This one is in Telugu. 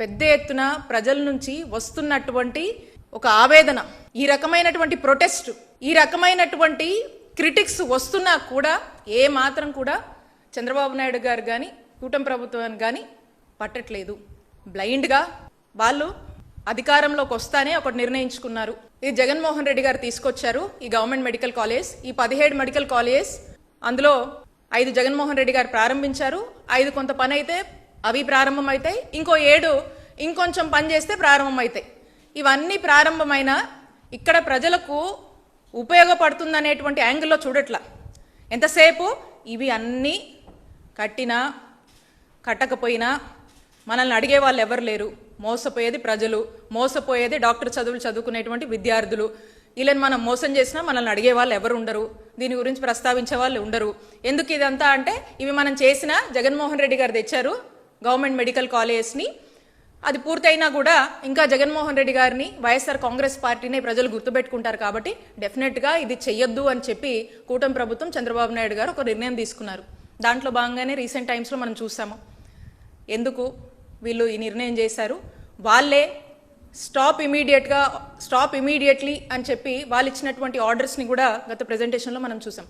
పెద్ద ఎత్తున ప్రజల నుంచి వస్తున్నటువంటి ఒక ఆవేదన, ఈ రకమైనటువంటి ప్రొటెస్ట్, ఈ రకమైనటువంటి క్రిటిక్స్ వస్తున్నా కూడా ఏ మాత్రం కూడా చంద్రబాబు నాయుడు గారు కానీ కూటమి ప్రభుత్వాన్ని కానీ పట్టట్లేదు. బ్లైండ్గా వాళ్ళు అధికారంలోకి వస్తానే ఒకటి నిర్ణయించుకున్నారు. ఇది జగన్మోహన్ రెడ్డి గారు తీసుకొచ్చారు ఈ గవర్నమెంట్ మెడికల్ కాలేజ్, ఈ 17 మెడికల్ కాలేజ్, అందులో 5 జగన్మోహన్ రెడ్డి గారు ప్రారంభించారు. 5 కొంత పని అయితే అవి ప్రారంభం అవుతాయి, ఇంకో 7 ఇంకొంచెం పని చేస్తే ప్రారంభం అవుతాయి. ఇవన్నీ ప్రారంభమైన ఇక్కడ ప్రజలకు ఉపయోగపడుతుందనేటువంటి యాంగిల్లో చూడట్లా. ఎంతసేపు ఇవి అన్నీ కట్టినా కట్టకపోయినా మనల్ని అడిగే వాళ్ళు ఎవరు లేరు. మోసపోయేది ప్రజలు, మోసపోయేది డాక్టర్ చదువులు చదువుకునేటువంటి విద్యార్థులు. వీళ్ళని మనం మోసం చేసినా మనల్ని అడిగే వాళ్ళు ఎవరు ఉండరు, దీని గురించి ప్రస్తావించే వాళ్ళు ఉండరు. ఎందుకు ఇదంతా అంటే ఇవి మనం చేసిన జగన్మోహన్ రెడ్డి గారు తెచ్చారు గవర్నమెంట్ మెడికల్ కాలేజ్ని. అది పూర్తయినా కూడా ఇంకా జగన్మోహన్ రెడ్డి గారిని, వైఎస్ఆర్ కాంగ్రెస్ పార్టీని ప్రజలు గుర్తుపెట్టుకుంటారు. కాబట్టి డెఫినెట్గా ఇది చెయ్యొద్దు అని చెప్పి కూటమి ప్రభుత్వం, చంద్రబాబు నాయుడు గారు ఒక నిర్ణయం తీసుకున్నారు. దాంట్లో భాగంగానే రీసెంట్ టైమ్స్లో మనం చూసాము. ఎందుకు వీళ్ళు ఈ నిర్ణయం చేశారు, వాళ్ళే స్టాప్ ఇమీడియట్లీ అని చెప్పి వాళ్ళు ఇచ్చినటువంటి ఆర్డర్స్ని కూడా గత ప్రెజెంటేషన్లో మనం చూసాం.